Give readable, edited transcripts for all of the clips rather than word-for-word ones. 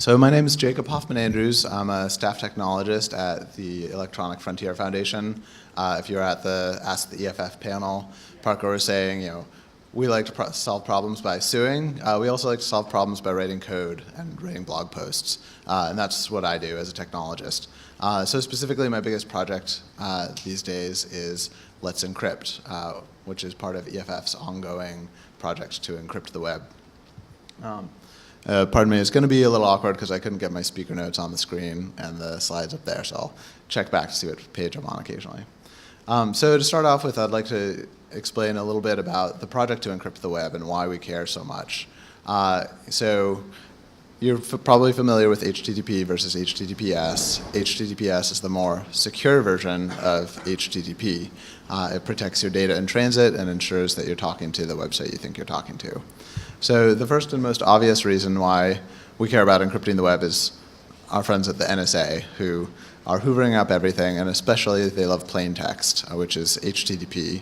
So my name is Jacob Hoffman-Andrews. I'm a staff technologist at the Electronic Frontier Foundation. If you're at the Ask the EFF panel, Parker was saying, we like to solve problems by suing. We also like to solve problems by writing code and writing blog posts. And that's what I do as a technologist. So specifically, my biggest project these days is Let's Encrypt, which is part of EFF's ongoing project to encrypt the web. Pardon me, it's going to be a little awkward because I couldn't get my speaker notes on the screen and the slides up there, so I'll check back to see what page I'm on occasionally. So to start off with, I'd like to explain a little bit about the project to encrypt the web and why we care so much. So you're probably familiar with HTTP versus HTTPS. HTTPS is the more secure version of HTTP. It protects your data in transit and ensures that you're talking to the website you think you're talking to. So the first and most obvious reason why we care about encrypting the web is our friends at the NSA, who are hoovering up everything, and especially they love plain text, which is HTTP,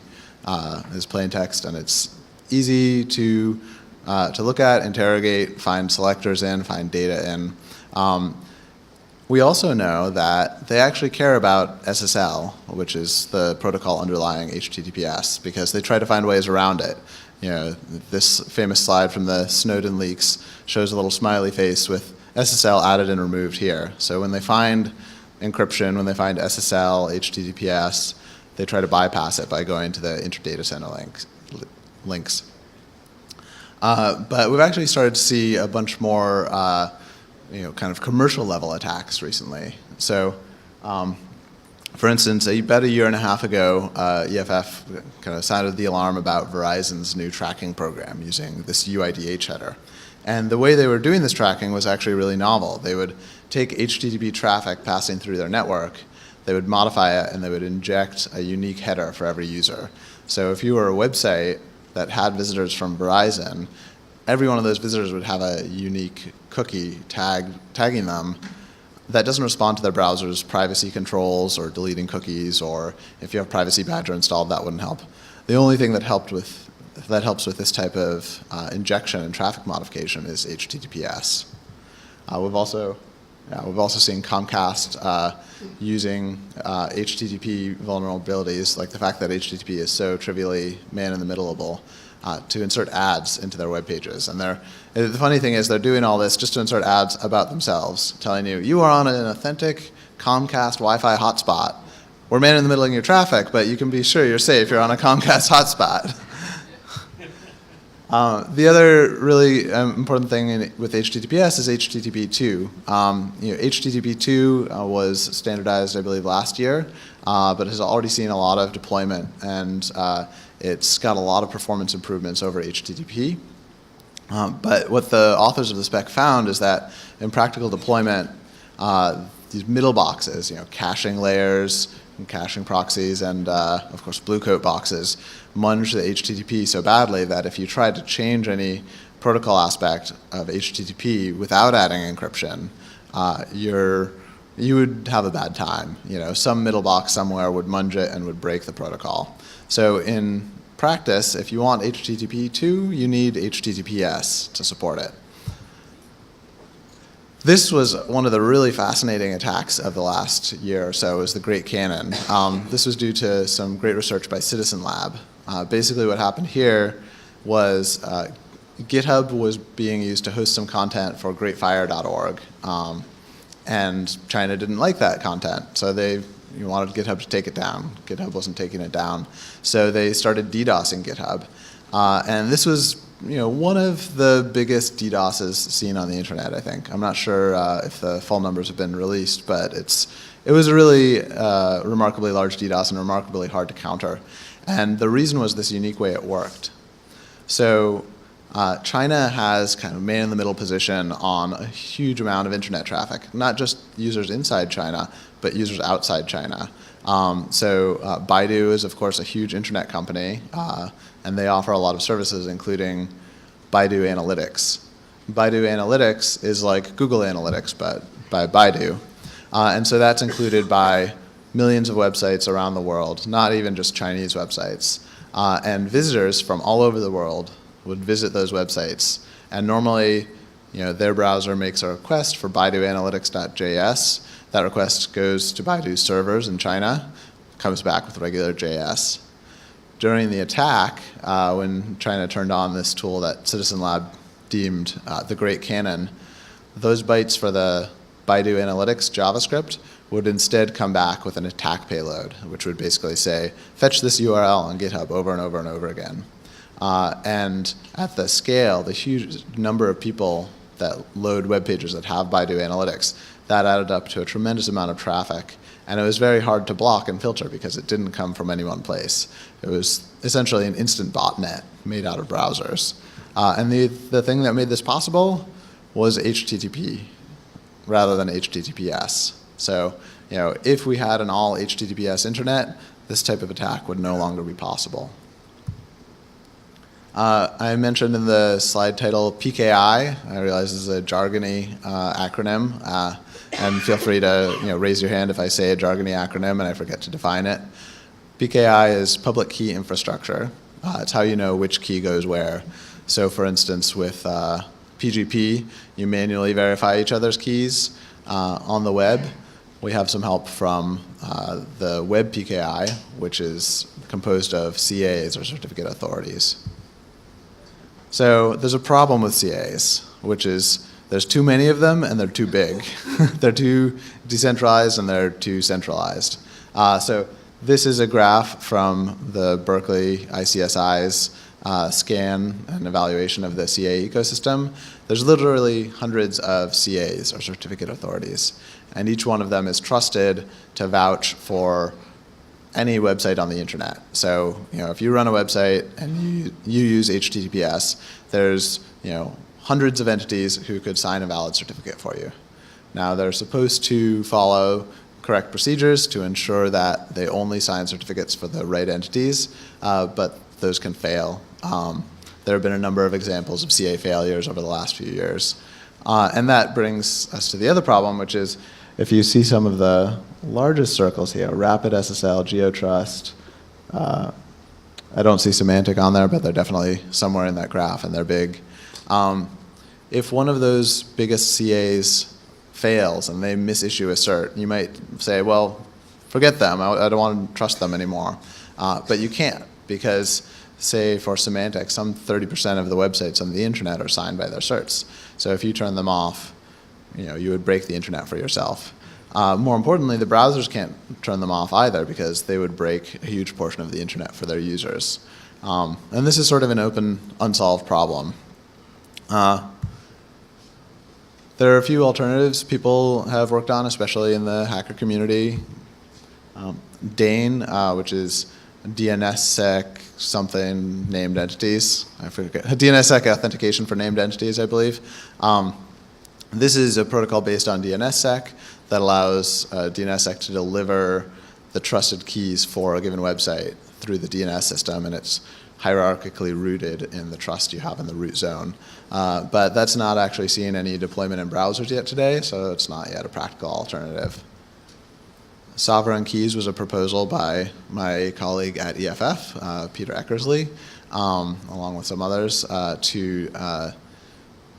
is plain text, and it's easy to look at, interrogate, find selectors in, find data in. We also know that they actually care about SSL, which is the protocol underlying HTTPS, because they try to find ways around it. This famous slide from the Snowden leaks shows a little smiley face with SSL added and removed here. So when they find encryption, when they find SSL, HTTPS, they try to bypass it by going to the interdata center links. But we've actually started to see a bunch more kind of commercial level attacks recently. So for instance, about a year and a half ago, EFF kind of sounded the alarm about Verizon's new tracking program using this UIDH header. And the way they were doing this tracking was actually really novel. They would take HTTP traffic passing through their network, they would modify it, and they would inject a unique header for every user. So if you were a website that had visitors from Verizon, every one of those visitors would have a unique cookie tagging them that doesn't respond to their browser's privacy controls or deleting cookies, or if you have Privacy Badger installed, that wouldn't help. The only thing that helps with this type of injection and traffic modification is HTTPS. We've also seen Comcast using HTTP vulnerabilities, like the fact that HTTP is so trivially man-in-the-middleable, to insert ads into their web pages. And the funny thing is they're doing all this just to insert ads about themselves, telling you, you are on an authentic Comcast Wi-Fi hotspot. We're man-in-the-middling your traffic, but you can be sure you're safe. You're on a Comcast hotspot. The other really important thing with HTTPS is HTTP2. HTTP2 was standardized, I believe, last year, but has already seen a lot of deployment, and it's got a lot of performance improvements over HTTP. But what the authors of the spec found is that in practical deployment, these middle boxes, caching layers, and caching proxies, and of course Bluecoat boxes, munge the HTTP so badly that if you tried to change any protocol aspect of HTTP without adding encryption, you would have a bad time. Some middle box somewhere would munge it and would break the protocol. So in practice, if you want HTTP2, you need HTTPS to support it. This was one of the really fascinating attacks of the last year or so, was the Great Cannon. This was due to some great research by Citizen Lab. Basically what happened here was GitHub was being used to host some content for greatfire.org, and China didn't like that content, so they wanted GitHub to take it down. GitHub wasn't taking it down, so they started DDoSing GitHub. And this was one of the biggest DDoSes seen on the internet, I think. I'm not sure if the full numbers have been released, but it was a really remarkably large DDoS and remarkably hard to counter. And the reason was this unique way it worked. So China has kind of man-in-the-middle position on a huge amount of internet traffic, not just users inside China, but users outside China. Baidu is, of course, a huge internet company, and they offer a lot of services, including Baidu Analytics. Baidu Analytics is like Google Analytics, but by Baidu. And so that's included by millions of websites around the world, not even just Chinese websites. And visitors from all over the world would visit those websites. And normally, their browser makes a request for baiduanalytics.js. That request goes to Baidu's servers in China, comes back with regular JS. During the attack, when China turned on this tool that Citizen Lab deemed the Great Cannon, those bytes for the Baidu Analytics JavaScript would instead come back with an attack payload, which would basically say, fetch this URL on GitHub over and over and over again. And at the scale, the huge number of people that load web pages that have Baidu Analytics, that added up to a tremendous amount of traffic. And it was very hard to block and filter because it didn't come from any one place. It was essentially an instant botnet made out of browsers. And the thing that made this possible was HTTP rather than HTTPS. So, if we had an all HTTPS internet, this type of attack would no longer be possible. I mentioned in the slide title PKI. I realize this is a jargony acronym, and feel free to raise your hand if I say a jargony acronym and I forget to define it. PKI is public key infrastructure. It's how you know which key goes where. So, for instance, with PGP, you manually verify each other's keys on the web. We have some help from the web PKI, which is composed of CAs, or certificate authorities. So there's a problem with CAs, which is there's too many of them and they're too big. They're too decentralized and they're too centralized. So this is a graph from the Berkeley ICSI's scan and evaluation of the CA ecosystem. There's literally hundreds of CAs, or certificate authorities, and each one of them is trusted to vouch for any website on the internet. So, if you run a website and you use HTTPS, there's, hundreds of entities who could sign a valid certificate for you. Now, they're supposed to follow correct procedures to ensure that they only sign certificates for the right entities, but those can fail. There have been a number of examples of CA failures over the last few years. And that brings us to the other problem, which is if you see some of the largest circles here, Rapid SSL, GeoTrust, I don't see Semantic on there, but they're definitely somewhere in that graph, and they're big. If one of those biggest CAs fails and they misissue a cert, you might say, well, forget them. I don't want to trust them anymore. But you can't, because say for Semantic, some 30% of the websites on the internet are signed by their certs. So if you turn them off, you would break the internet for yourself. More importantly, the browsers can't turn them off either, because they would break a huge portion of the internet for their users. And this is sort of an open, unsolved problem. There are a few alternatives people have worked on, especially in the hacker community. DANE, which is DNSSEC something named entities. I forget. DNSSEC authentication for named entities, I believe. This is a protocol based on DNSSEC that allows DNSSEC to deliver the trusted keys for a given website through the DNS system, and it's hierarchically rooted in the trust you have in the root zone. But that's not actually seeing any deployment in browsers yet today, so it's not yet a practical alternative. Sovereign keys was a proposal by my colleague at EFF, Peter Eckersley, along with some others, to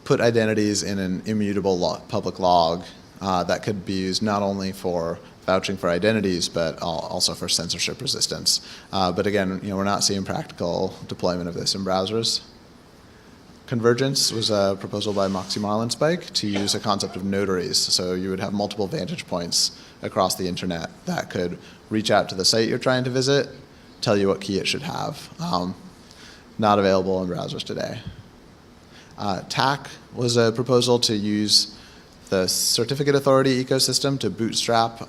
put identities in an immutable public log that could be used not only for vouching for identities, but also for censorship resistance. But again, we're not seeing practical deployment of this in browsers. Convergence was a proposal by Moxie Marlinspike to use a concept of notaries. So you would have multiple vantage points across the internet that could reach out to the site you're trying to visit, tell you what key it should have. Not available in browsers today. TAC was a proposal to use the certificate authority ecosystem to bootstrap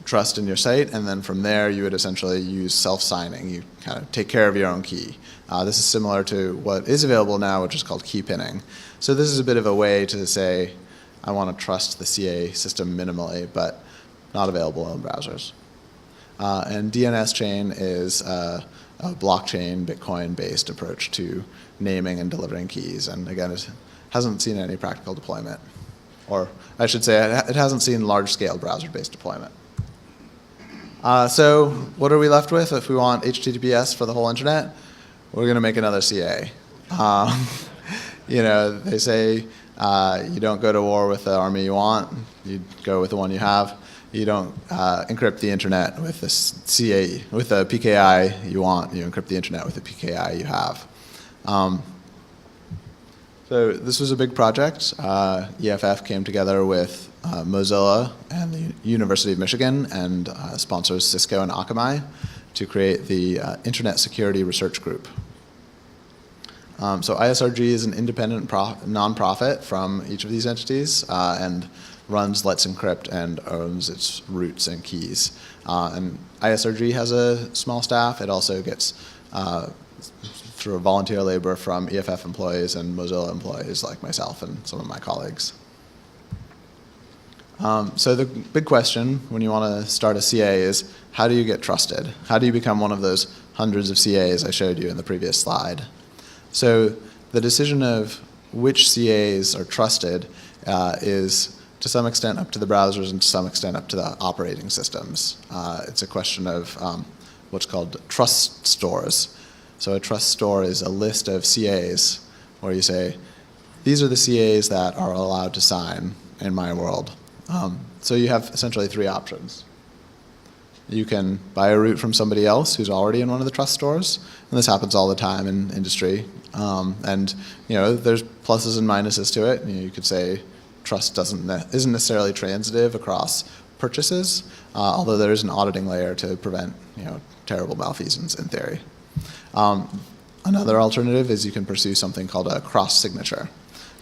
trust in your site, and then from there you would essentially use self-signing. You kind of take care of your own key. This is similar to what is available now, which is called key pinning. So this is a bit of a way to say, I want to trust the CA system minimally, but not available in browsers. And DNS chain is a blockchain, Bitcoin-based approach to naming and delivering keys. And again, it hasn't seen any practical deployment. Or I should say, it hasn't seen large-scale browser-based deployment. So what are we left with if we want HTTPS for the whole internet? We're going to make another CA. They say you don't go to war with the army you want, you go with the one you have. You don't encrypt the internet with the with the PKI you want. You encrypt the internet with the PKI you have. So this was a big project. EFF came together with Mozilla and the University of Michigan and sponsors Cisco and Akamai to create the Internet Security Research Group. So ISRG is an independent nonprofit from each of these entities and runs Let's Encrypt and owns its roots and keys. And ISRG has a small staff. It also gets through volunteer labor from EFF employees and Mozilla employees like myself and some of my colleagues. So the big question when you want to start a CA is, how do you get trusted? How do you become one of those hundreds of CAs I showed you in the previous slide? So the decision of which CAs are trusted is to some extent up to the browsers and to some extent up to the operating systems. It's a question of what's called trust stores. So a trust store is a list of CAs where you say, these are the CAs that are allowed to sign in my world. So you have essentially three options. You can buy a root from somebody else who's already in one of the trust stores, and this happens all the time in industry. And there's pluses and minuses to it. You could say trust isn't necessarily transitive across purchases, although there is an auditing layer to prevent terrible malfeasance in theory. Another alternative is you can pursue something called a cross-signature,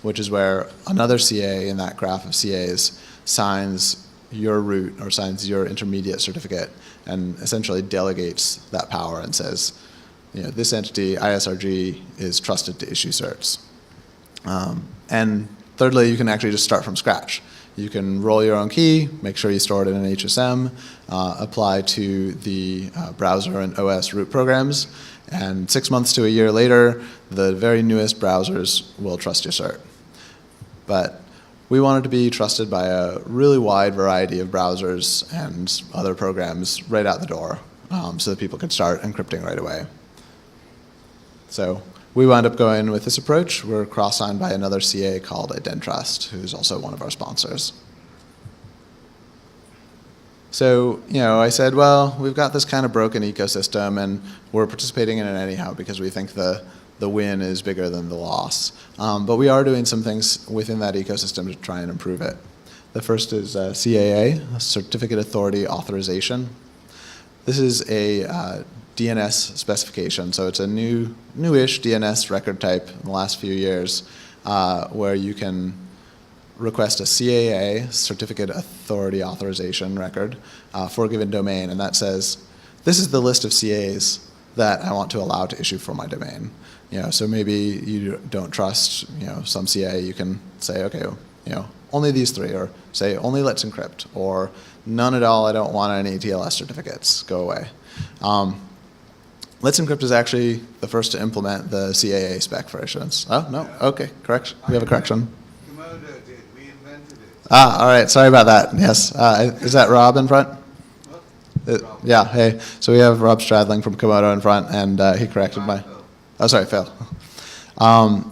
which is where another CA in that graph of CAs signs your root or signs your intermediate certificate and essentially delegates that power and says, this entity, ISRG, is trusted to issue certs. And thirdly, you can actually just start from scratch. You can roll your own key, make sure you store it in an HSM, apply to the browser and OS root programs, and 6 months to a year later, the very newest browsers will trust your cert. But we wanted to be trusted by a really wide variety of browsers and other programs right out the door so that people could start encrypting right away. So we wound up going with this approach. We're cross-signed by another CA called IdenTrust, who's also one of our sponsors. So, I said, well, we've got this kind of broken ecosystem, and we're participating in it anyhow because we think the win is bigger than the loss. But we are doing some things within that ecosystem to try and improve it. The first is CAA, Certificate Authority Authorization. This is a DNS specification, so it's a newish DNS record type in the last few years where you can request a CAA, Certificate Authority Authorization record, for a given domain, and that says, this is the list of CAs that I want to allow to issue for my domain. So maybe you don't trust, some CA, you can say, okay, only these three, or say only Let's Encrypt, or none at all, I don't want any TLS certificates, go away. Let's Encrypt is actually the first to implement the CAA spec for issuance. Oh, no, okay, correction, we have a correction. Komodo did, we invented it. All right, sorry about that, yes. Is that Rob in front? Yeah, hey, so we have Rob Stradling from Komodo in front, and he corrected my... Oh, sorry, Phil.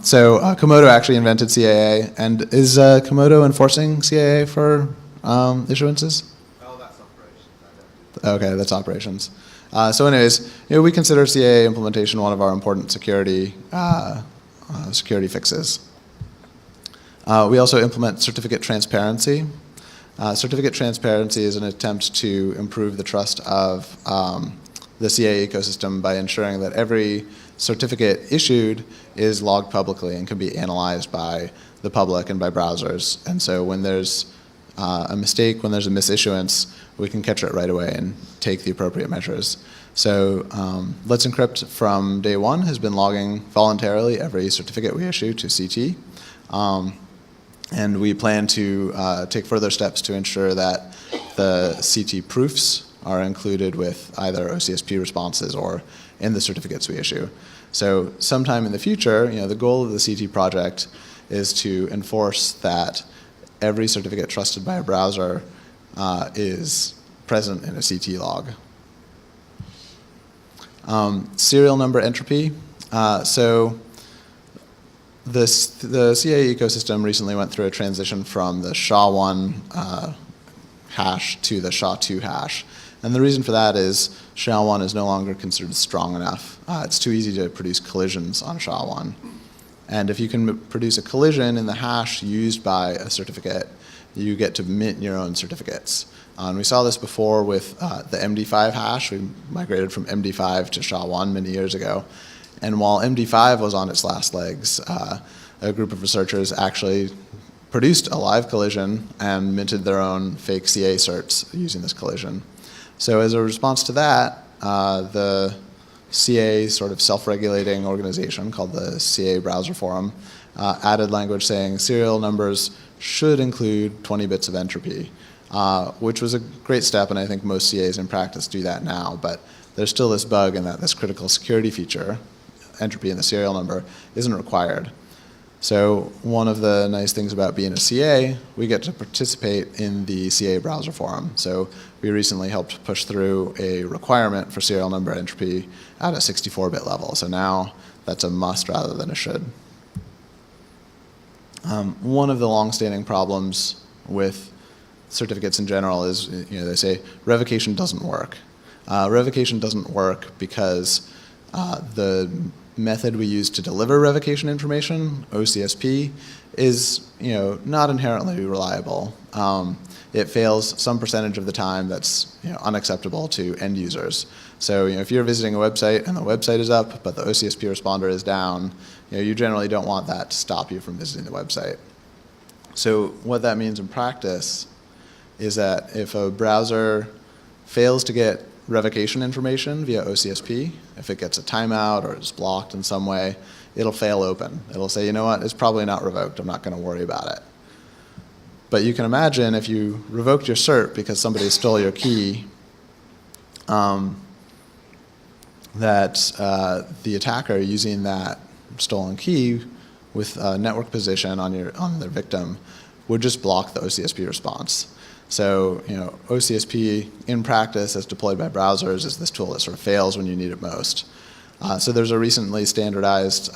So Komodo actually invented CAA, and is Komodo enforcing CAA for issuances? Oh, that's operations. Okay, that's operations. So anyways, we consider CAA implementation one of our important security fixes. We also implement certificate transparency. Certificate transparency is an attempt to improve the trust of the CAA ecosystem by ensuring that every certificate issued is logged publicly and can be analyzed by the public and by browsers. And so when there's a mistake, when there's a misissuance, we can catch it right away and take the appropriate measures. So Let's Encrypt from day one has been logging voluntarily every certificate we issue to CT. And we plan to take further steps to ensure that the CT proofs are included with either OCSP responses or in the certificates we issue. So sometime in the future, the goal of the CT project is to enforce that every certificate trusted by a browser is present in a CT log. Serial number entropy. So the CA ecosystem recently went through a transition from the SHA-1 hash to the SHA-2 hash. And the reason for that is SHA-1 is no longer considered strong enough. It's too easy to produce collisions on SHA-1. And if you can produce a collision in the hash used by a certificate, you get to mint your own certificates. And we saw this before with the MD5 hash. We migrated from MD5 to SHA-1 many years ago. And while MD5 was on its last legs, a group of researchers actually produced a live collision and minted their own fake CA certs using this collision. So as a response to that, the CA sort of self-regulating organization called the CA Browser Forum added language saying serial numbers should include 20 bits of entropy, which was a great step, and I think most CAs in practice do that now, but there's still this bug in that this critical security feature, entropy in the serial number, isn't required. So one of the nice things about being a CA, we get to participate in the CA Browser Forum. So we recently helped push through a requirement for serial number entropy at a 64-bit level. So now that's a must rather than a should. One of the long-standing problems with certificates in general is, they say revocation doesn't work. Revocation doesn't work because the method we use to deliver revocation information, OCSP, is not inherently reliable. It fails some percentage of the time that's unacceptable to end users. So if you're visiting a website and the website is up but the OCSP responder is down, you generally don't want that to stop you from visiting the website. So what that means in practice is that if a browser fails to get revocation information via OCSP, if it gets a timeout or is blocked in some way, it'll fail open. It'll say, you know what, it's probably not revoked, I'm not going to worry about it. But you can imagine if you revoked your cert because somebody stole your key, that the attacker using that stolen key with a network position on their victim would just block the OCSP response. So, OCSP in practice as deployed by browsers is this tool that sort of fails when you need it most. So there's a recently standardized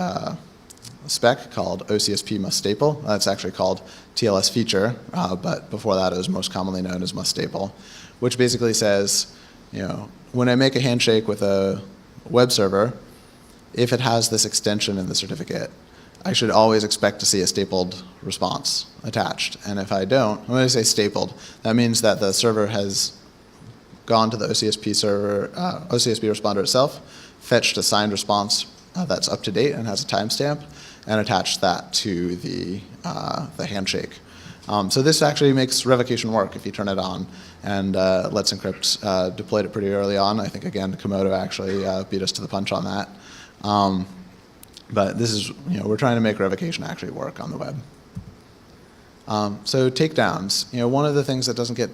spec called OCSP must staple. That's actually called TLS feature, but before that it was most commonly known as must staple, which basically says, when I make a handshake with a web server, if it has this extension in the certificate, I should always expect to see a stapled response attached. And if I don't, when I say stapled, that means that the server has gone to the OCSP server, OCSP responder itself, fetched a signed response that's up to date and has a timestamp, and attached that to the handshake. So this actually makes revocation work if you turn it on. And Let's Encrypt deployed it pretty early on. I think, again, Komodo actually beat us to the punch on that. But this is, we're trying to make revocation actually work on the web. So takedowns. One of the things that doesn't get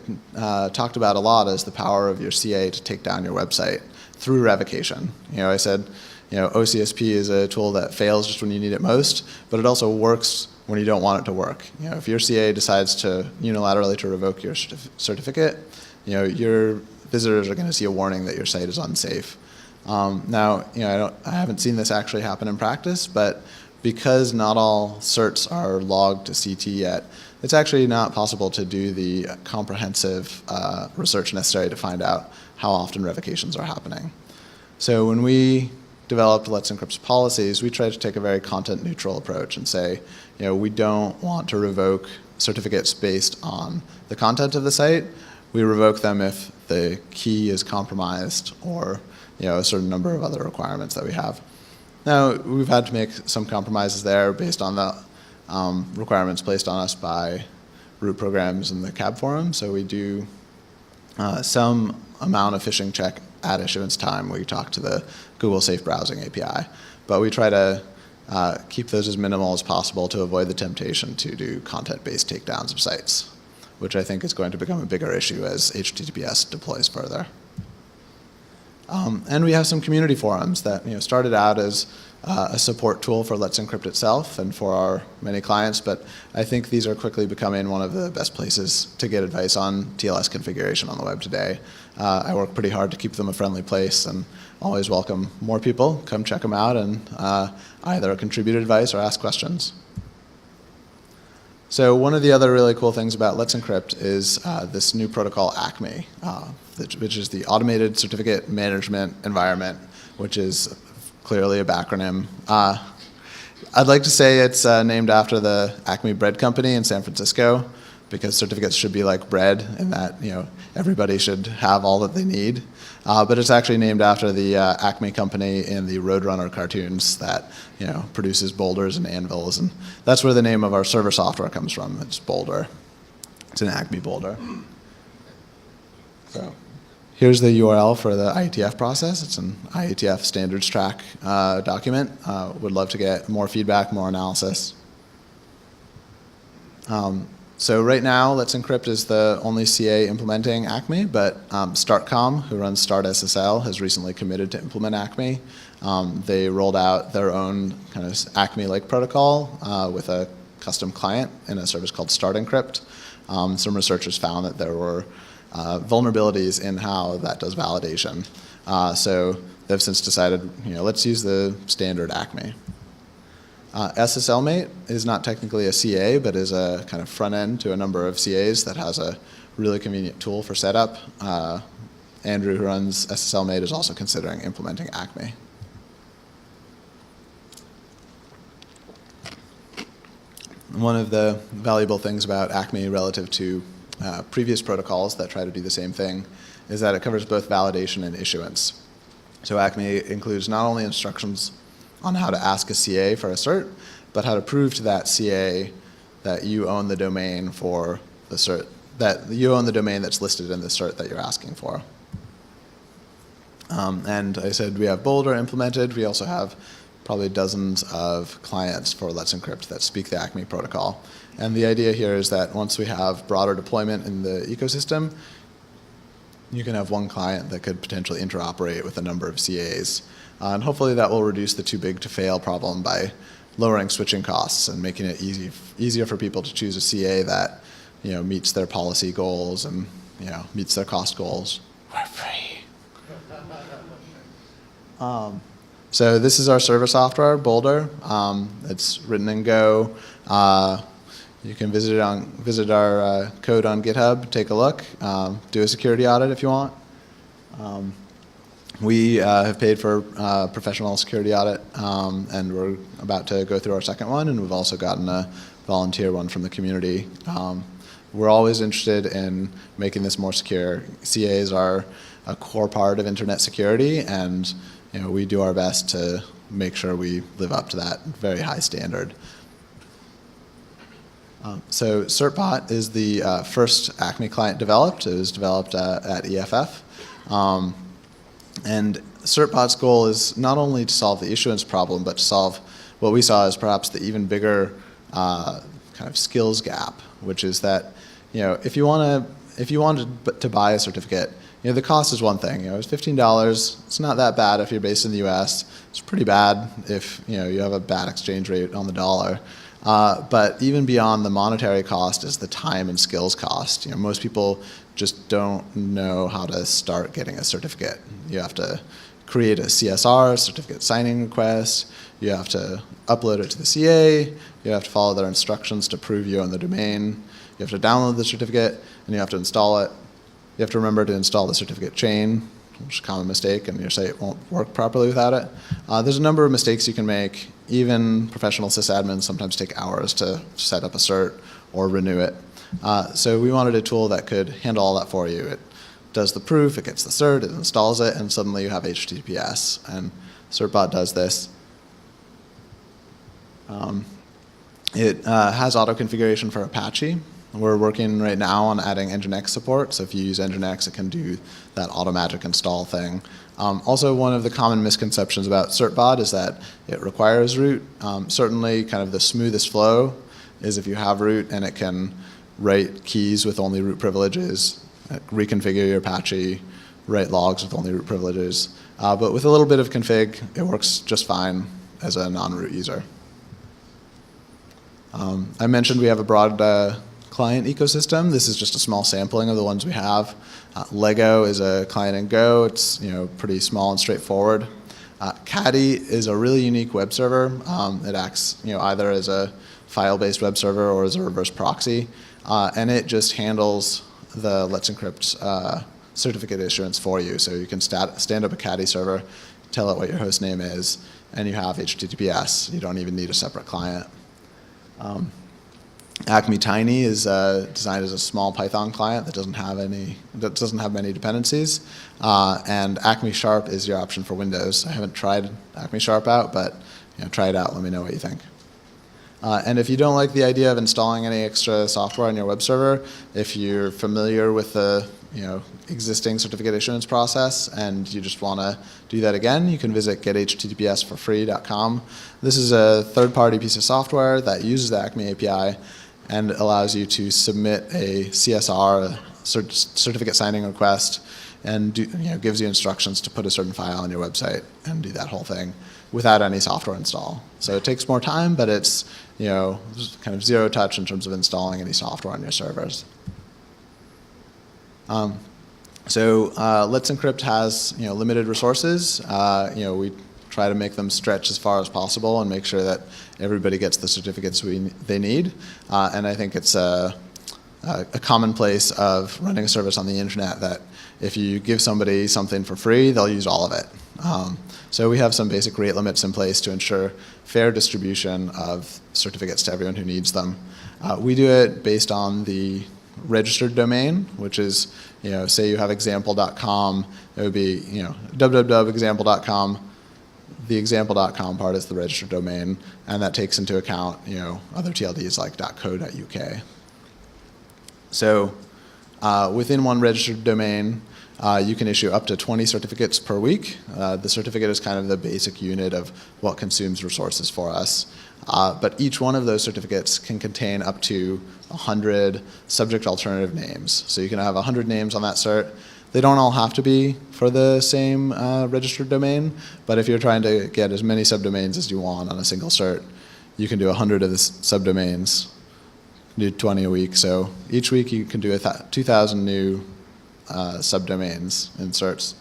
talked about a lot is the power of your CA to take down your website through revocation. I said, OCSP is a tool that fails just when you need it most, but it also works when you don't want it to work. If your CA decides to unilaterally to revoke your certificate, your visitors are going to see a warning that your site is unsafe. Now, I haven't seen this actually happen in practice, but because not all certs are logged to CT yet, it's actually not possible to do the comprehensive research necessary to find out how often revocations are happening. So when we developed Let's Encrypt's policies, we tried to take a very content-neutral approach and say, we don't want to revoke certificates based on the content of the site. We revoke them if the key is compromised or a certain number of other requirements that we have. Now, we've had to make some compromises there based on the requirements placed on us by root programs in the CAB forum. So we do some amount of phishing check at issuance time where you talk to the Google Safe Browsing API. But we try to keep those as minimal as possible to avoid the temptation to do content-based takedowns of sites, which I think is going to become a bigger issue as HTTPS deploys further. And we have some community forums that started out as a support tool for Let's Encrypt itself and for our many clients, but I think these are quickly becoming one of the best places to get advice on TLS configuration on the web today. I work pretty hard to keep them a friendly place and always welcome more people. Come check them out and either contribute advice or ask questions. So one of the other really cool things about Let's Encrypt is this new protocol Acme, which is the Automated Certificate Management Environment, which is clearly a backronym. I'd like to say it's named after the Acme Bread Company in San Francisco, because certificates should be like bread, and that everybody should have all that they need. But it's actually named after the Acme company in the Roadrunner cartoons that produces boulders and anvils, and that's where the name of our server software comes from. It's Boulder. It's an Acme boulder. So here's the URL for the IETF process. It's an IETF standards track document. Would love to get more feedback, more analysis. So right now, Let's Encrypt is the only CA implementing Acme, but StartCom, who runs StartSSL, has recently committed to implement Acme. They rolled out their own kind of Acme-like protocol with a custom client in a service called Encrypt. Some researchers found that there were vulnerabilities in how that does validation. So they've since decided, let's use the standard Acme. SSLmate is not technically a CA, but is a kind of front end to a number of CAs that has a really convenient tool for setup. Andrew, who runs SSLmate, is also considering implementing Acme. One of the valuable things about Acme relative to previous protocols that try to do the same thing is that it covers both validation and issuance. So Acme includes not only instructions on how to ask a CA for a cert, but how to prove to that CA that you own the domain for the cert, that you own the domain that's listed in the cert that you're asking for. And I said we have Boulder implemented. We also have probably dozens of clients for Let's Encrypt that speak the Acme protocol. And the idea here is that once we have broader deployment in the ecosystem, you can have one client that could potentially interoperate with a number of CAs. And hopefully that will reduce the too big to fail problem by lowering switching costs and making it easier for people to choose a CA that meets their policy goals and meets their cost goals. We're free. So this is our server software, Boulder. It's written in Go. You can visit our code on GitHub, take a look, do a security audit if you want. We have paid for a professional security audit, and we're about to go through our second one, and we've also gotten a volunteer one from the community. We're always interested in making this more secure. CAs are a core part of internet security, and we do our best to make sure we live up to that very high standard. So Serpent is the first Acme client developed. It was developed at EFF. And Serpent's goal is not only to solve the issuance problem, but to solve what we saw as perhaps the even bigger kind of skills gap, which is that if you wanted to buy a certificate, the cost is one thing. It's $15. It's not that bad if you're based in the U.S. It's pretty bad if you have a bad exchange rate on the dollar. But even beyond the monetary cost is the time and skills cost. Most people just don't know how to start getting a certificate. You have to create a CSR, certificate signing request. You have to upload it to the CA. You have to follow their instructions to prove you own the domain. You have to download the certificate, and you have to install it. You have to remember to install the certificate chain, which is a common mistake, and your site won't work properly without it. There's a number of mistakes you can make. Even professional sysadmins sometimes take hours to set up a cert or renew it. So we wanted a tool that could handle all that for you. It does the proof, it gets the cert, it installs it, and suddenly you have HTTPS. And Serpent does this. It has auto-configuration for Apache. We're working right now on adding Nginx support, so if you use Nginx, it can do that automatic install thing. Also, one of the common misconceptions about Serpent is that it requires root. Certainly, kind of the smoothest flow is if you have root and it can write keys with only root privileges, reconfigure your Apache, write logs with only root privileges. But with a little bit of config, it works just fine. as a non-root user. I mentioned we have a broad client ecosystem. This is just a small sampling of the ones we have. Lego is a client in Go. It's pretty small and straightforward. Caddy is a really unique web server. It acts either as a file-based web server or as a reverse proxy, and it just handles the Let's Encrypt certificate issuance for you. So you can stand up a Caddy server, tell it what your host name is, and you have HTTPS. You don't even need a separate client. Acme Tiny is designed as a small Python client that doesn't have many dependencies, and Acme Sharp is your option for Windows. I haven't tried Acme Sharp out, but try it out. Let me know what you think. And if you don't like the idea of installing any extra software on your web server, if you're familiar with the existing certificate issuance process and you just want to do that again, you can visit gethttpsforfree.com. This is a third-party piece of software that uses the Acme API and allows you to submit a CSR, certificate signing request, and gives you instructions to put a certain file on your website and do that whole thing without any software install. So it takes more time, but it's kind of zero touch in terms of installing any software on your servers. Let's Encrypt has limited resources. We try to make them stretch as far as possible and make sure that everybody gets the certificates they need. And I think it's a commonplace of running a service on the internet that if you give somebody something for free, they'll use all of it. So we have some basic rate limits in place to ensure fair distribution of certificates to everyone who needs them. We do it based on the registered domain, which is, say you have example.com, it would be, www.example.com. The example.com part is the registered domain, and that takes into account, other TLDs like .co.uk. So within one registered domain, you can issue up to 20 certificates per week. The certificate is kind of the basic unit of what consumes resources for us. But each one of those certificates can contain up to 100 subject alternative names. So you can have 100 names on that cert. They don't all have to be for the same registered domain, but if you're trying to get as many subdomains as you want on a single cert, you can do 100 of the subdomains, do 20 a week. So each week you can do 2,000 new subdomains in certs.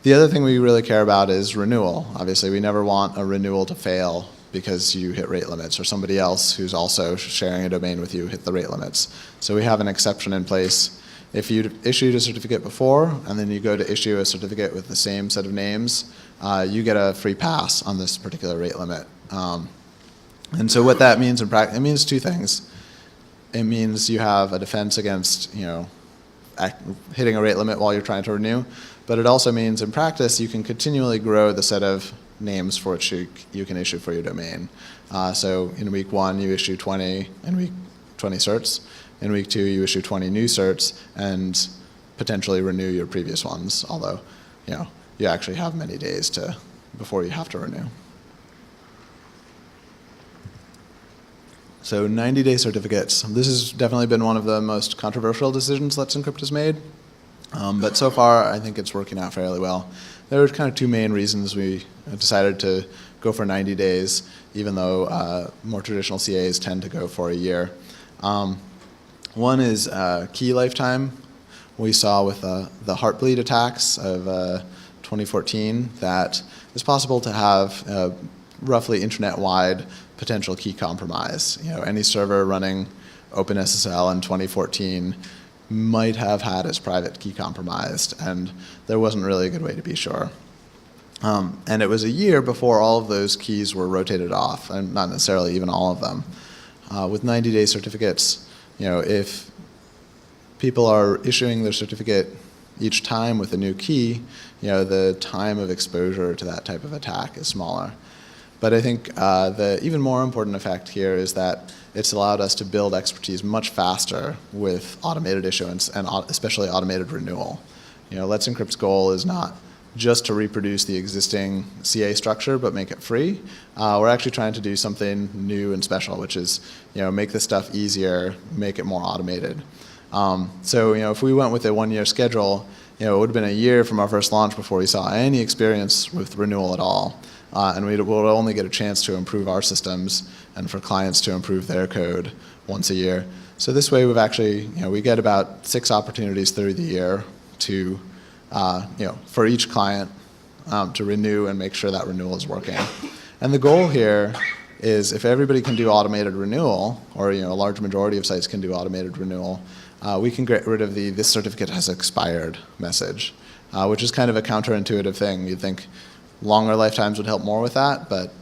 The other thing we really care about is renewal. Obviously, we never want a renewal to fail because you hit rate limits or somebody else who's also sharing a domain with you hit the rate limits. So we have an exception in place. If you'd issued a certificate before and then you go to issue a certificate with the same set of names, you get a free pass on this particular rate limit. And so what that means in practice, it means two things. It means you have a defense against hitting a rate limit while you're trying to renew, but it also means in practice you can continually grow the set of names for which you can issue for your domain. So in week 1 you issue 20, in week 20 certs. In week 2 you issue 20 new certs and potentially renew your previous ones, although you actually have many days before you have to renew. So 90-day certificates. This has definitely been one of the most controversial decisions Let's Encrypt has made. But so far, I think it's working out fairly well. There are kind of two main reasons we decided to go for 90 days, even though more traditional CAs tend to go for a year. One is key lifetime. We saw with the Heartbleed attacks of 2014 that it's possible to have roughly internet-wide potential key compromise. Any server running OpenSSL in 2014 might have had its private key compromised, and there wasn't really a good way to be sure. And it was a year before all of those keys were rotated off, and not necessarily even all of them. With 90-day certificates, if people are issuing their certificate each time with a new key, the time of exposure to that type of attack is smaller. But I think the even more important effect here is that it's allowed us to build expertise much faster with automated issuance and especially automated renewal. Let's Encrypt's goal is not just to reproduce the existing CA structure but make it free. We're actually trying to do something new and special, which is make this stuff easier, make it more automated. So if we went with a one-year schedule, it would have been a year from our first launch before we saw any experience with renewal at all. and we will only get a chance to improve our systems and for clients to improve their code once a year. So this way we've actually, we get about 6 opportunities through the year to, for each client to renew and make sure that renewal is working. And the goal here is if everybody can do automated renewal, or a large majority of sites can do automated renewal, we can get rid of the "this certificate has expired" message, which is kind of a counterintuitive thing. You'd think longer lifetimes would help more with that, but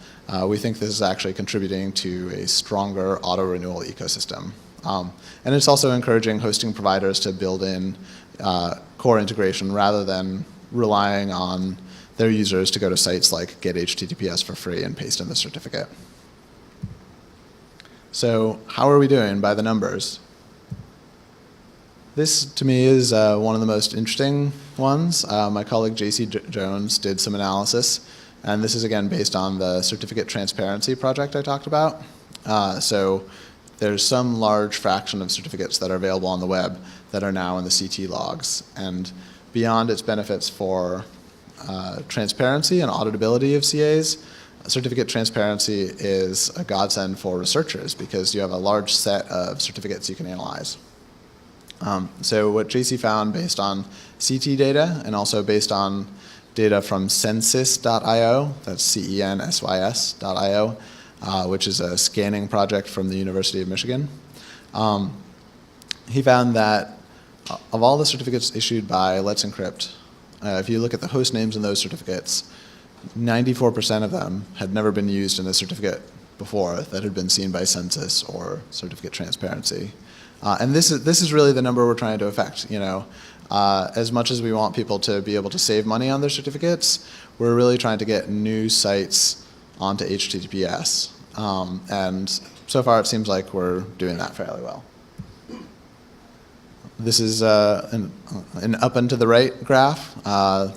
we think this is actually contributing to a stronger auto-renewal ecosystem. And it's also encouraging hosting providers to build in core integration rather than relying on their users to go to sites like get HTTPS for free and paste in the certificate. So how are we doing by the numbers? This, to me, is one of the most interesting ones. My colleague J.C. Jones did some analysis, and this is, again, based on the certificate transparency project I talked about. So there's some large fraction of certificates that are available on the web that are now in the CT logs. And beyond its benefits for transparency and auditability of CAs, certificate transparency is a godsend for researchers because you have a large set of certificates you can analyze. So what JC found based on CT data and also based on data from census.io, that's CENSYS.io, which is a scanning project from the University of Michigan. He found that of all the certificates issued by Let's Encrypt, if you look at the host names in those certificates, 94% of them had never been used in a certificate before that had been seen by Census or certificate transparency. And this is really the number we're trying to affect. As much as we want people to be able to save money on their certificates, we're really trying to get new sites onto HTTPS. And so far it seems like we're doing that fairly well. This is an up and to the right graph,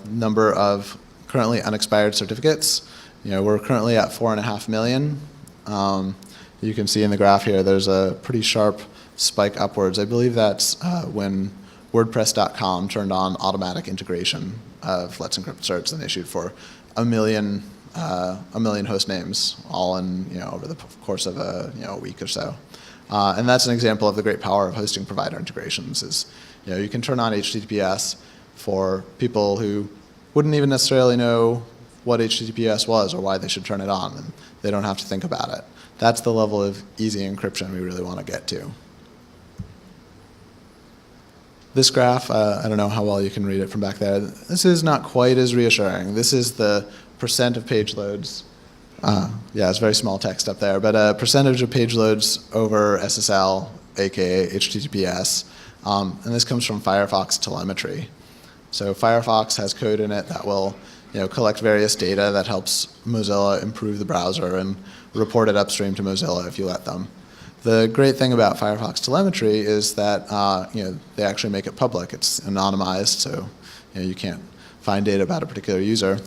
number of currently unexpired certificates. We're currently at 4.5 million. You can see in the graph here there's a pretty sharp spike upwards. I believe that's when WordPress.com turned on automatic integration of Let's Encrypt certs and issued for a million host names, all in over the course of a week or so. And that's an example of the great power of hosting provider integrations. Is you can turn on HTTPS for people who wouldn't even necessarily know what HTTPS was or why they should turn it on, and they don't have to think about it. That's the level of easy encryption we really want to get to. This graph, I don't know how well you can read it from back there. This is not quite as reassuring. This is the percent of page loads. Yeah, it's very small text up there, but a percentage of page loads over SSL, aka HTTPS, and this comes from Firefox telemetry. So Firefox has code in it that will collect various data that helps Mozilla improve the browser and report it upstream to Mozilla if you let them. The great thing about Firefox telemetry is that they actually make it public. It's anonymized, so you can't find data about a particular user,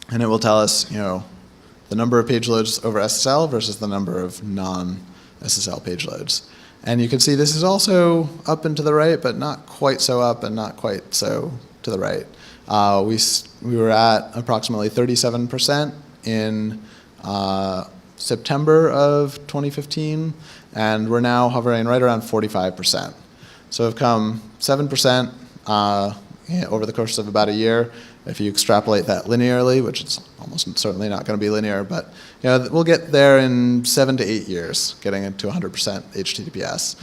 and it will tell us the number of page loads over SSL versus the number of non-SSL page loads. And you can see this is also up and to the right, but not quite so up and not quite so to the right. We were at approximately 37% in September of 2015, and we're now hovering right around 45%. So we've come 7% over the course of about a year. If you extrapolate that linearly, which it's almost certainly not going to be linear, but we'll get there in 7 to 8 years, getting into 100% HTTPS.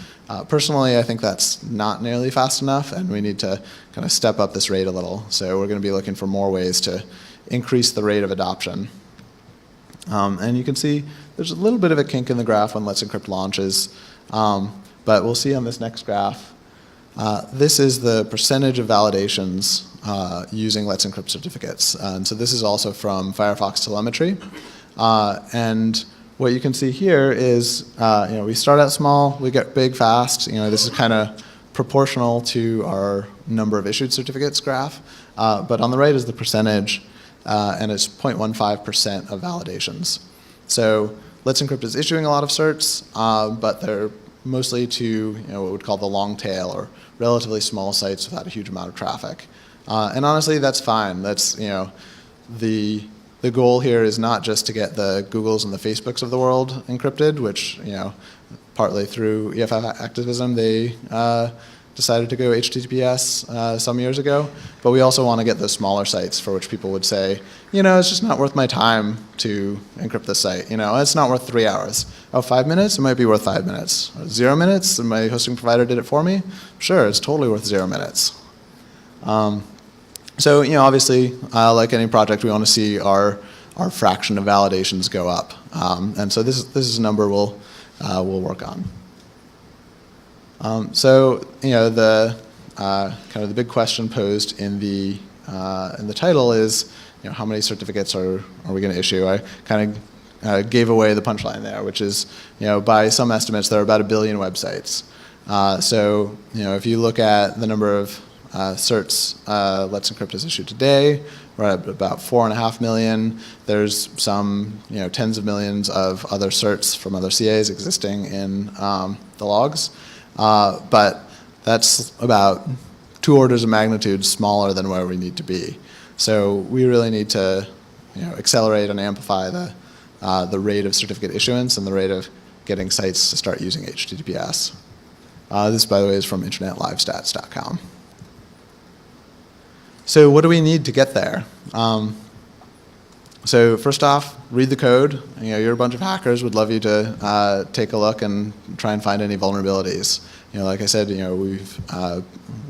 Personally, I think that's not nearly fast enough, and we need to kind of step up this rate a little. So we're going to be looking for more ways to increase the rate of adoption. And you can see there's a little bit of a kink in the graph when Let's Encrypt launches, but we'll see on this next graph. This is the percentage of validations using Let's Encrypt certificates. And so this is also from Firefox telemetry. And what you can see here is we start out small, we get big fast. This is kind of proportional to our number of issued certificates graph. But on the right is the percentage, and it's 0.15% of validations. So Let's Encrypt is issuing a lot of certs, but they're mostly to what we would call the long tail or relatively small sites without a huge amount of traffic. And honestly, that's fine. That's the the goal here is not just to get the Googles and the Facebooks of the world encrypted, which, partly through EFF activism, they decided to go HTTPS some years ago. But we also want to get those smaller sites for which people would say, it's just not worth my time to encrypt this site. It's not worth 3 hours. Oh, 5 minutes? It might be worth 5 minutes. 0 minutes? And my hosting provider did it for me? Sure, it's totally worth 0 minutes. So, obviously, like any project, we want to see our fraction of validations go up. And so this is a number we'll work on. So, the kind of the big question posed in the title is, how many certificates are we going to issue? I kind of gave away the punchline there, which is, by some estimates, there are about 1 billion websites. So, if you look at the number of certs Let's Encrypt has issued today, we're at about 4.5 million. There's some, tens of millions of other certs from other CAs existing in the logs. But that's about 2 orders of magnitude smaller than where we need to be. So we really need to, accelerate and amplify the rate of certificate issuance and the rate of getting sites to start using HTTPS. This, by the way, is from internetlivestats.com. So what do we need to get there? So first off, read the code. You're a bunch of hackers. Would love you to take a look and try and find any vulnerabilities. Like I said,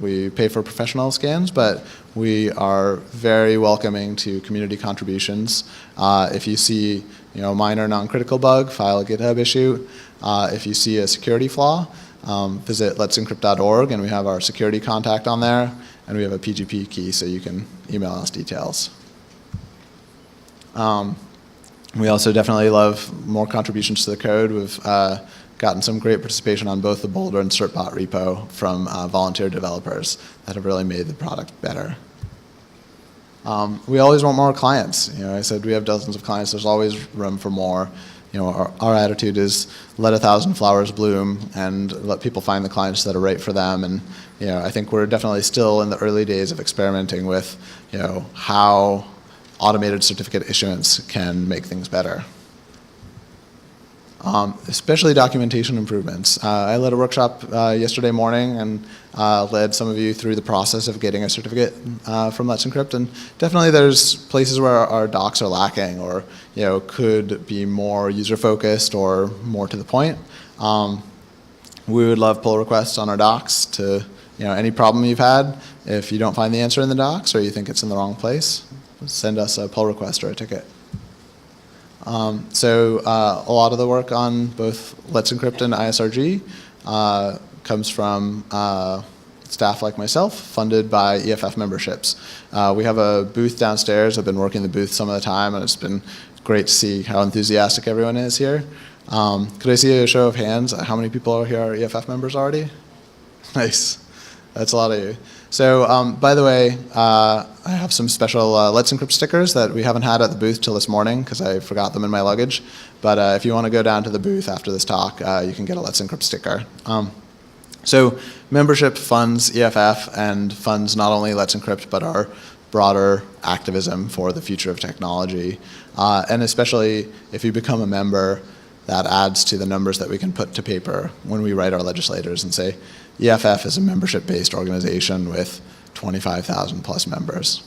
we pay for professional scans, but we are very welcoming to community contributions. If you see, a minor non-critical bug, file a GitHub issue. If you see a security flaw, visit let'sencrypt.org, and we have our security contact on there, and we have a PGP key, so you can email us details. We also definitely love more contributions to the code. We've gotten some great participation on both the Boulder and Serpent repo from volunteer developers that have really made the product better. We always want more clients. I said we have dozens of clients. There's always room for more. Our attitude is let 1,000 flowers bloom and let people find the clients that are right for them. And I think we're definitely still in the early days of experimenting with how automated certificate issuance can make things better. Especially documentation improvements. I led a workshop yesterday morning and led some of you through the process of getting a certificate from Let's Encrypt, and definitely there's places where our docs are lacking or could be more user-focused or more to the point. We would love pull requests on our docs to any problem you've had. If you don't find the answer in the docs or you think it's in the wrong place, send us a pull request or a ticket. So a lot of the work on both Let's Encrypt and ISRG comes from staff like myself, funded by EFF memberships. We have a booth downstairs. I've been working the booth some of the time, and it's been great to see how enthusiastic everyone is here. Could I see a show of hands? How many people here are EFF members already? Nice. That's a lot of you. So, by the way, I have some special Let's Encrypt stickers that we haven't had at the booth till this morning because I forgot them in my luggage. But if you want to go down to the booth after this talk, you can get a Let's Encrypt sticker. So membership funds EFF and funds not only Let's Encrypt, but our broader activism for the future of technology. And especially if you become a member, that adds to the numbers that we can put to paper when we write our legislators and say, EFF is a membership-based organization with 25,000 plus members.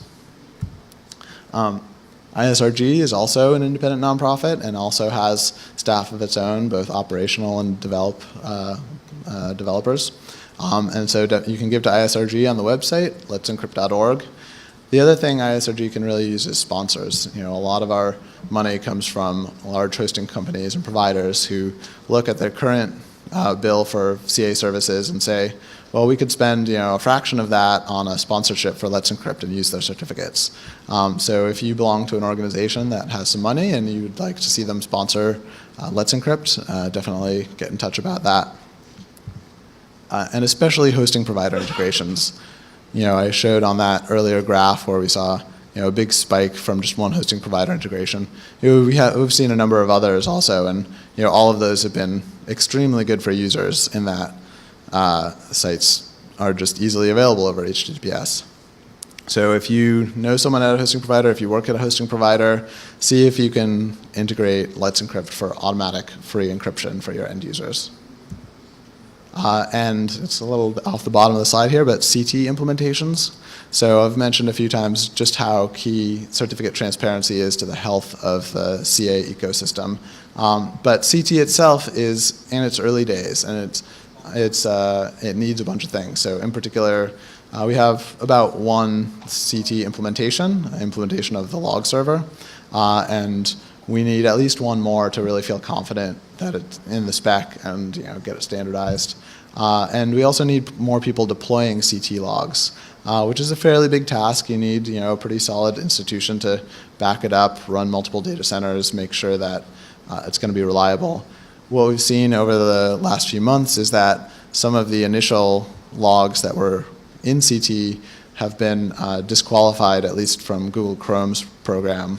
ISRG is also an independent nonprofit and also has staff of its own, both operational and developers. And so you can give to ISRG on the website, let'sencrypt.org. The other thing ISRG can really use is sponsors. A lot of our money comes from large hosting companies and providers who look at their current bill for CA services and say, well, we could spend a fraction of that on a sponsorship for Let's Encrypt and use their certificates. So if you belong to an organization that has some money and you'd like to see them sponsor Let's Encrypt, definitely get in touch about that. And especially hosting provider integrations. I showed on that earlier graph where we saw a big spike from just one hosting provider integration. We've seen a number of others also, and all of those have been extremely good for users in that sites are just easily available over HTTPS. So if you know someone at a hosting provider, if you work at a hosting provider, see if you can integrate Let's Encrypt for automatic free encryption for your end users. And it's a little off the bottom of the slide here, but CT implementations. So I've mentioned a few times just how key certificate transparency is to the health of the CA ecosystem. But CT itself is in its early days, and it needs a bunch of things. So in particular, we have about one CT implementation of the log server, and we need at least one more to really feel confident that it's in the spec and get it standardized. And we also need more people deploying CT logs, which is a fairly big task. You need a pretty solid institution to back it up, run multiple data centers, make sure that it's going to be reliable. What we've seen over the last few months is that some of the initial logs that were in CT have been disqualified, at least from Google Chrome's program,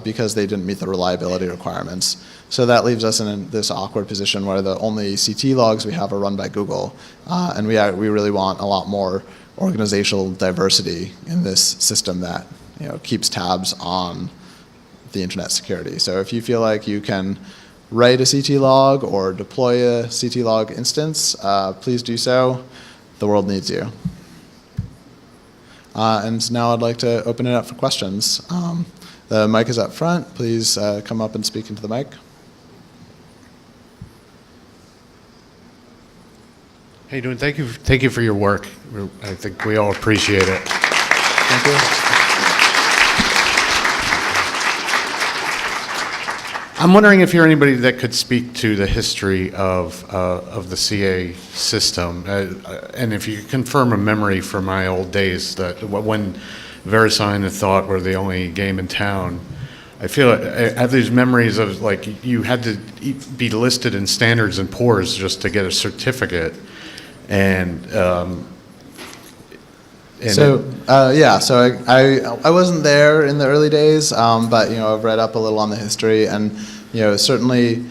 because they didn't meet the reliability requirements. So that leaves us in this awkward position where the only CT logs we have are run by Google, and we really want a lot more organizational diversity in this system that keeps tabs on the internet security. So if you feel like you can write a CT log or deploy a CT log instance, please do so. The world needs you. And now I'd like to open it up for questions. The mic is up front. Please come up and speak into the mic. How you doing? Thank you for your work. I think we all appreciate it. Thank you. I'm wondering if you're anybody that could speak to the history of the CA system, and if you could confirm a memory from my old days that when VeriSign and Thought were the only game in town. I feel I have these memories of like you had to be listed in standards and poors just to get a certificate, and so I wasn't there in the early days, but I've read up a little on the history, and certainly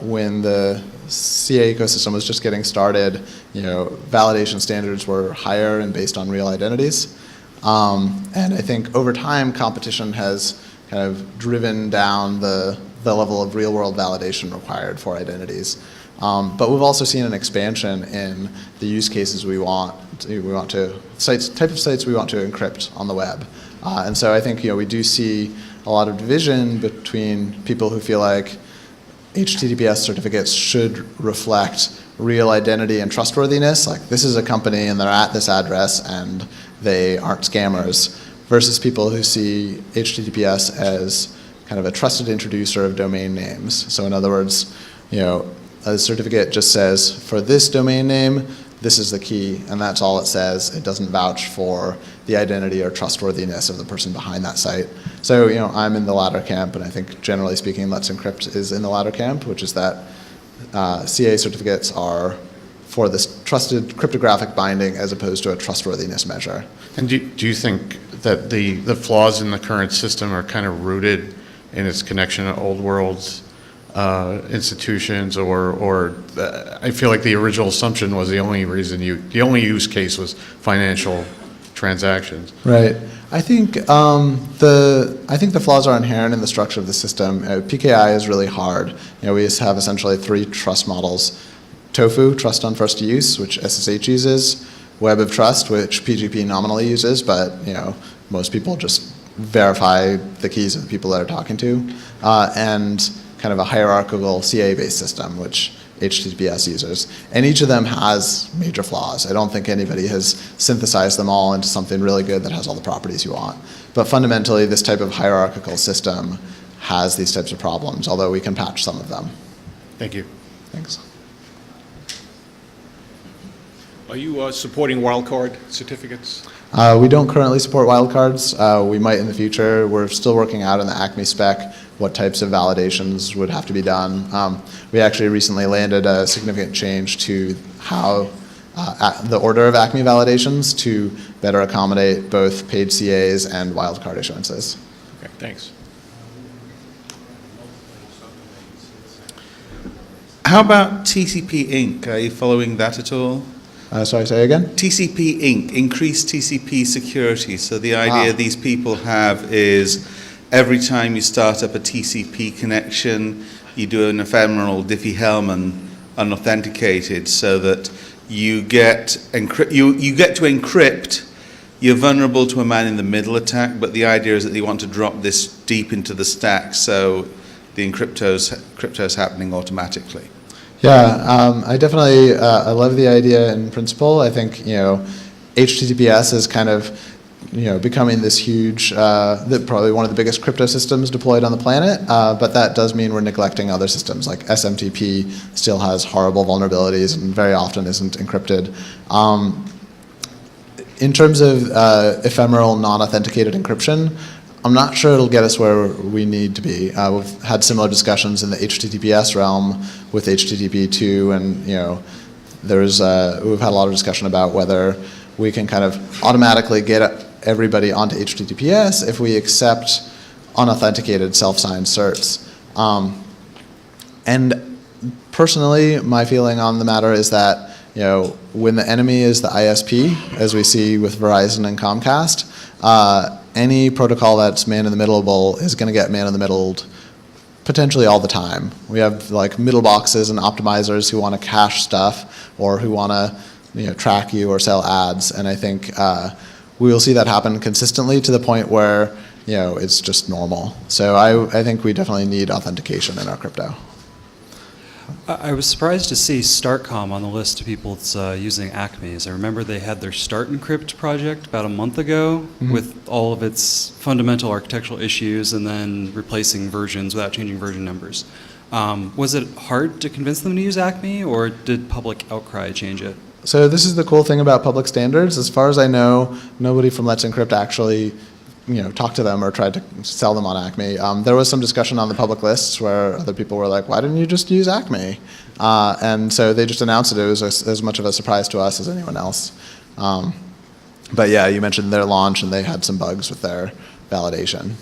when the CA ecosystem was just getting started, validation standards were higher and based on real identities, and I think over time competition has kind of driven down the level of real-world validation required for identities. But we've also seen an expansion in the use cases we want to type of sites we want to encrypt on the web, and so I think we do see a lot of division between people who feel like HTTPS certificates should reflect real identity and trustworthiness, like this is a company and they're at this address and they aren't scammers, versus people who see HTTPS as kind of a trusted introducer of domain names. So in other words, a certificate just says, for this domain name, this is the key, and that's all it says. It doesn't vouch for the identity or trustworthiness of the person behind that site. So, I'm in the latter camp, and I think generally speaking, Let's Encrypt is in the latter camp, which is that CA certificates are for this trusted cryptographic binding as opposed to a trustworthiness measure. And do you think that the flaws in the current system are kind of rooted in its connection to old world institutions, or I feel like the original assumption was the only use case was financial transactions. Right. I think the flaws are inherent in the structure of the system. PKI is really hard. We have essentially three trust models: TOFU, trust on first use, which SSH uses; Web of Trust, which PGP nominally uses, but most people just verify the keys of the people that are talking to, and kind of a hierarchical CA-based system, which HTTPS uses. And each of them has major flaws. I don't think anybody has synthesized them all into something really good that has all the properties you want. But fundamentally, this type of hierarchical system has these types of problems, although we can patch some of them. Thank you. Thanks. Are you supporting wildcard certificates? We don't currently support wildcards. We might in the future. We're still working out in the Acme spec what types of validations would have to be done. We actually recently landed a significant change to how the order of Acme validations to better accommodate both paid CAs and wildcard issuances. Okay, thanks. How about TCP Inc.? Are you following that at all? Sorry, say again? TCP Inc., increased TCP security. So the idea these people have is every time you start up a TCP connection, you do an ephemeral Diffie-Hellman unauthenticated so that you get to encrypt. You're vulnerable to a man-in-the-middle attack, but the idea is that you want to drop this deep into the stack so the crypto's happening automatically. Yeah, I definitely I love the idea in principle. I think HTTPS is kind of becoming this huge, probably one of the biggest crypto systems deployed on the planet. But that does mean we're neglecting other systems, like SMTP still has horrible vulnerabilities and very often isn't encrypted. In terms of ephemeral, non-authenticated encryption, I'm not sure it'll get us where we need to be. We've had similar discussions in the HTTPS realm with HTTP2, and we've had a lot of discussion about whether we can kind of automatically get everybody onto HTTPS if we accept unauthenticated self-signed certs. And personally, my feeling on the matter is that when the enemy is the ISP, as we see with Verizon and Comcast, any protocol that's man-in-the-middleable is going to get man-in-the-middled potentially all the time. We have like middle boxes and optimizers who want to cache stuff or who want to track you or sell ads, and I think we will see that happen consistently to the point where it's just normal. So I think we definitely need authentication in our crypto. I was surprised to see StartCom on the list of people that's using Acme. As I remember they had their Start Encrypt project about a month ago with all of its fundamental architectural issues and then replacing versions without changing version numbers. Was it hard to convince them to use Acme, or did public outcry change it? So this is the cool thing about public standards. As far as I know, nobody from Let's Encrypt actually talked to them or tried to sell them on Acme. There was some discussion on the public lists where other people were like, why didn't you just use Acme? And so they just announced it. It was as much of a surprise to us as anyone else. But yeah, you mentioned their launch and they had some bugs with their validation.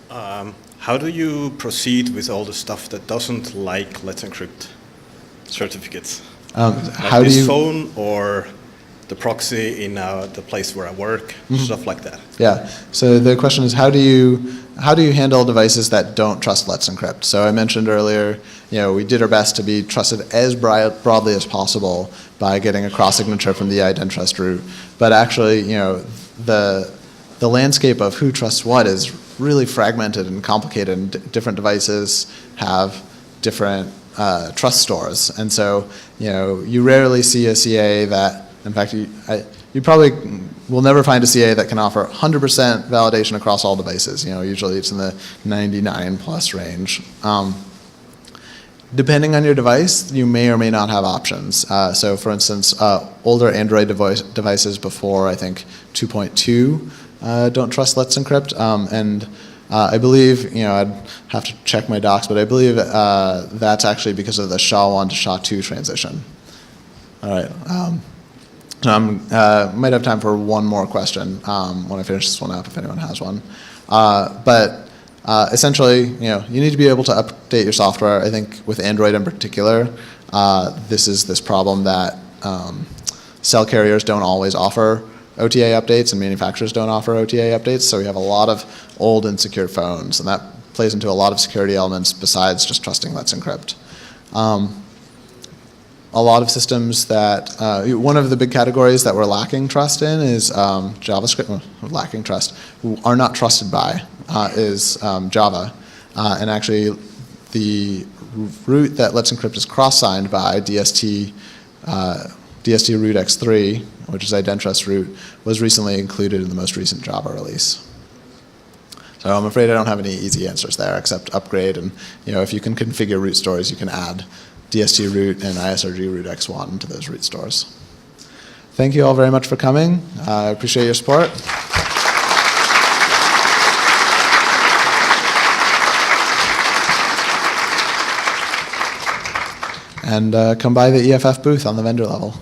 How do you proceed with all the stuff that doesn't like Let's Encrypt certificates? How this do you phone or the proxy in the place where I work, stuff like that. Yeah. So the question is, how do you handle devices that don't trust Let's Encrypt? So I mentioned earlier, we did our best to be trusted as broadly as possible by getting a cross signature from the IdenTrust root. But actually, the landscape of who trusts what is really fragmented and complicated, and different devices have different trust stores. And so, you rarely see a CA that, in fact, you probably will never find a CA that can offer 100% validation across all devices. Usually it's in the 99 plus range. Depending on your device, you may or may not have options. So for instance, older Android devices before, I think, 2.2 don't trust Let's Encrypt. And I believe, I'd have to check my docs, but I believe that's actually because of the SHA-1 to SHA-2 transition. All right. Might have time for one more question when I finish this one up, if anyone has one. But essentially, you need to be able to update your software. I think with Android in particular, this is this problem that cell carriers don't always offer OTA updates and manufacturers don't offer OTA updates. So we have a lot of old insecure phones, and that plays into a lot of security elements besides just trusting Let's Encrypt. A lot of systems that, one of the big categories that we're lacking trust in is JavaScript, lacking trust, are not trusted by, is Java. And actually the root that Let's Encrypt is cross-signed by, DST root x3, which is IdenTrust root, was recently included in the most recent Java release. So I'm afraid I don't have any easy answers there except upgrade, and if you can configure root stores, you can add DST root and ISRG root x1 to those root stores. Thank you all very much for coming. I appreciate your support. And come by the EFF booth on the vendor level.